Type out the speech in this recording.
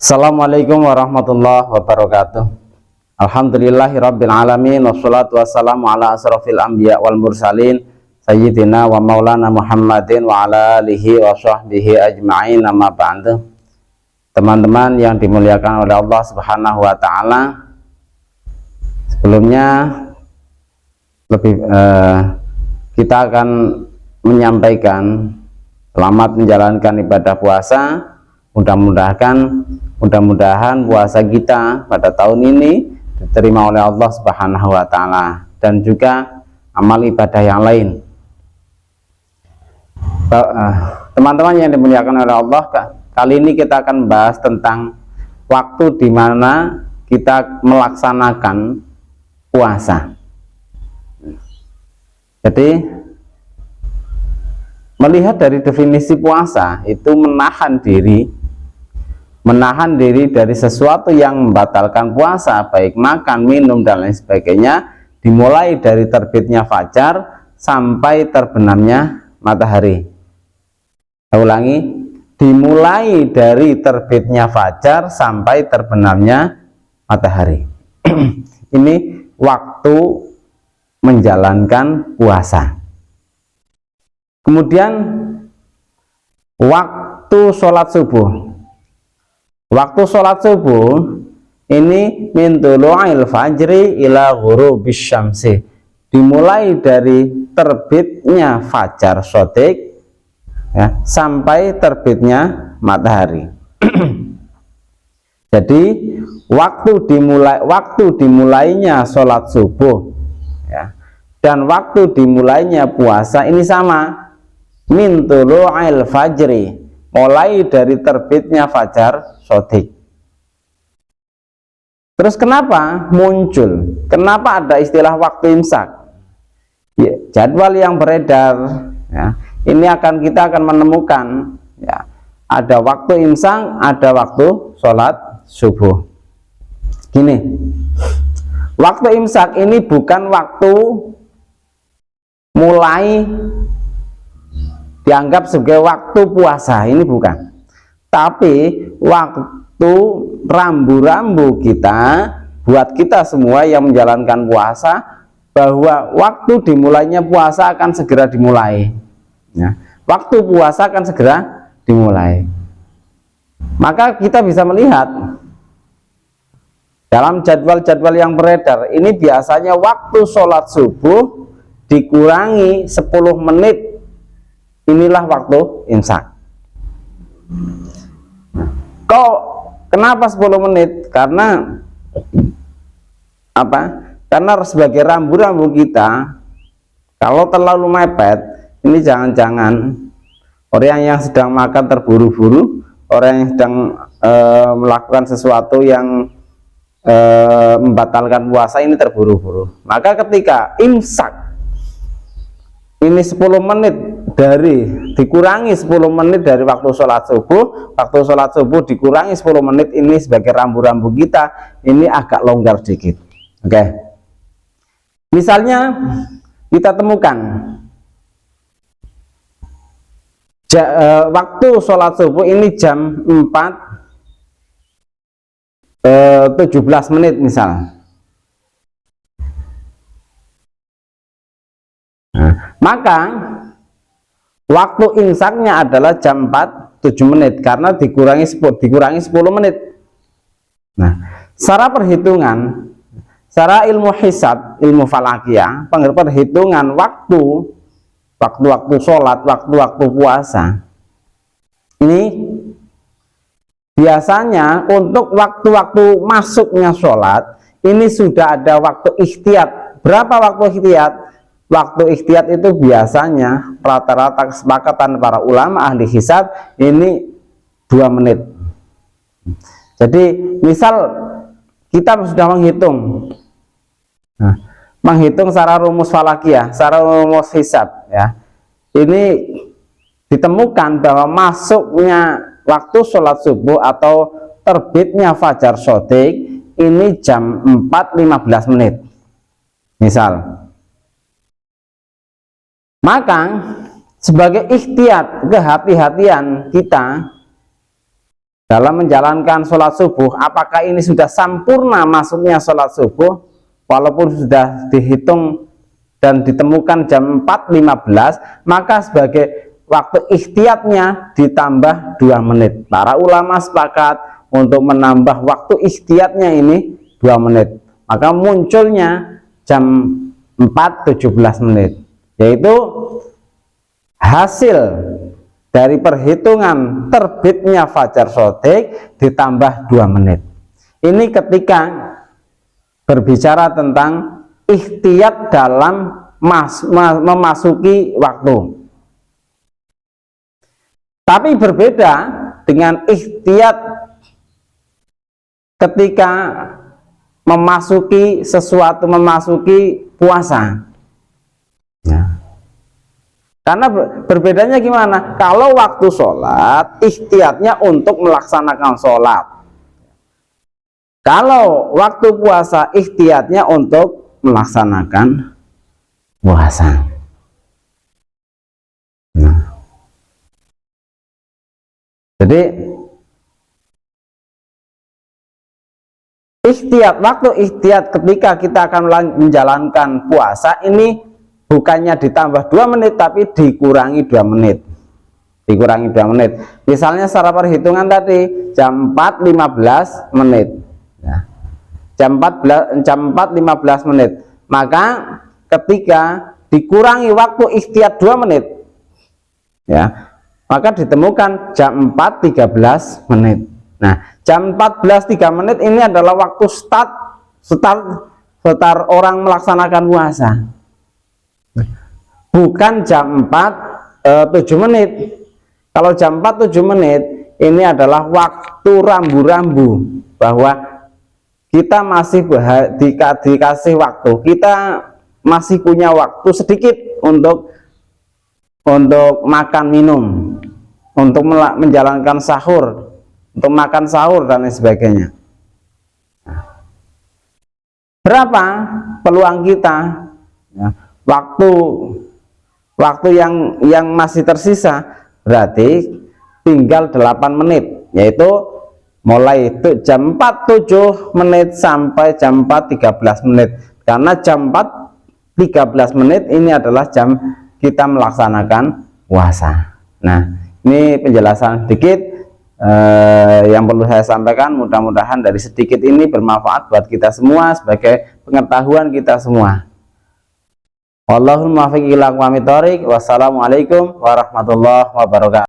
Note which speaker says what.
Speaker 1: Assalamualaikum warahmatullahi wabarakatuh. Alhamdulillahirabbil alamin wassalatu wassalamu ala asrofil anbiya wal mursalin sayyidina wa maulana Muhammadin wa ala alihi wa sahbihi ajma'in, amma ba'du. Teman-teman yang dimuliakan oleh Allah Subhanahu wa taala, sebelumnya kita akan menyampaikan selamat menjalankan ibadah puasa. Mudah-mudahan puasa kita pada tahun ini diterima oleh Allah Subhanahu wa taala, dan juga amal ibadah yang lain. Teman-teman yang dimuliakan oleh Allah, kali ini kita akan bahas tentang waktu di mana kita melaksanakan puasa. Jadi melihat dari definisi puasa itu menahan diri dari sesuatu yang membatalkan puasa, baik makan, minum, dan lain sebagainya, dimulai dari terbitnya fajar sampai terbenamnya matahari. Saya ulangi, dimulai dari terbitnya fajar sampai terbenamnya matahari. Ini waktu menjalankan puasa. Kemudian waktu sholat subuh. Waktu sholat subuh ini min tulu'il fajri ila ghurubis syamsi, dimulai dari terbitnya fajar shadiq ya, sampai terbitnya matahari. Jadi waktu dimulainya sholat subuh ya, dan waktu dimulainya puasa ini sama, min tulu'il fajri, mulai dari terbitnya fajar shadiq. Terus kenapa muncul? Kenapa ada istilah waktu imsak? Ya, jadwal yang beredar ya, ini kita akan menemukan ya, ada waktu imsak, ada waktu sholat subuh. Gini, waktu imsak ini bukan waktu mulai dianggap sebagai waktu puasa, ini bukan, tapi waktu rambu-rambu kita, buat kita semua yang menjalankan puasa, bahwa waktu dimulainya puasa akan segera dimulai ya. Waktu puasa akan segera dimulai. Maka kita bisa melihat dalam jadwal-jadwal yang beredar ini, biasanya waktu sholat subuh dikurangi 10 menit, inilah waktu imsak. Kenapa 10 menit? Karena apa? Karena sebagai rambu-rambu kita, kalau terlalu mepet, ini jangan-jangan orang yang sedang makan terburu-buru, orang yang sedang melakukan sesuatu yang membatalkan puasa ini terburu-buru. Maka ketika imsak ini 10 menit dikurangi 10 menit dari waktu sholat subuh, waktu sholat subuh dikurangi 10 menit, ini sebagai rambu-rambu kita, ini agak longgar sedikit. Oke. Misalnya kita temukan waktu sholat subuh ini jam 4:17 menit misal. Maka waktu imsaknya adalah jam 4:07 menit, karena dikurangi 10 menit. Nah, secara perhitungan, secara ilmu hisab, ilmu falakiyah, perhitungan waktu sholat, waktu puasa, ini biasanya untuk waktu-waktu masuknya sholat ini sudah ada waktu ikhtiyat. Berapa waktu ikhtiyat? Waktu ikhtiyat itu biasanya rata-rata kesepakatan para ulama ahli hisab ini 2 menit. Jadi misal kita sudah menghitung, secara rumus falakiyah, secara rumus hisab ya, ini ditemukan bahwa masuknya waktu sholat subuh atau terbitnya fajar shadiq ini jam 4:15 menit misal. Maka sebagai ikhtiyat, kehati-hatian kita, dalam menjalankan sholat subuh, apakah ini sudah sempurna masuknya sholat subuh, walaupun sudah dihitung dan ditemukan jam 4.15, maka sebagai waktu ikhtiyatnya ditambah 2 menit. Para ulama sepakat untuk menambah waktu ikhtiyatnya ini 2 menit, maka munculnya jam 4.17 menit, yaitu hasil dari perhitungan terbitnya fajar shodiq ditambah 2 menit. Ini ketika berbicara tentang ikhtiyat dalam memasuki waktu. Tapi berbeda dengan ikhtiyat ketika memasuki sesuatu, memasuki puasa. Ya. Karena berbedanya gimana? Kalau waktu sholat, ikhtiyatnya untuk melaksanakan sholat. Kalau waktu puasa, ikhtiyatnya untuk melaksanakan puasa. Nah. Jadi ikhtiyat, waktu ikhtiyat ketika kita akan menjalankan puasa ini bukannya ditambah 2 menit, tapi dikurangi 2 menit. Dikurangi 2 menit. Misalnya secara perhitungan tadi jam 4.15 menit. Ya. Jam 4.15 menit. Maka ketika dikurangi waktu ikhtiyat 2 menit, ya, maka ditemukan jam 4.13 menit. Nah, jam 14.03 menit ini adalah waktu start orang melaksanakan puasa. Bukan jam 4.07 menit. Kalau jam 4.07 menit ini adalah waktu rambu-rambu bahwa kita masih dikasih waktu, kita masih punya waktu sedikit untuk makan minum, untuk menjalankan sahur, untuk makan sahur dan lain sebagainya. Berapa peluang kita? Ya, waktu yang masih tersisa berarti tinggal 8 menit, yaitu mulai jam 4.07 menit sampai jam 4.13 menit. Karena jam 4.13 menit ini adalah jam kita melaksanakan puasa. Nah, ini penjelasan sedikit yang perlu saya sampaikan. Mudah-mudahan dari sedikit ini bermanfaat buat kita semua sebagai pengetahuan kita semua. Wallahul muwaffiq ila aqwamit thoriq. Wassalamualaikum warahmatullahi wabarakatuh.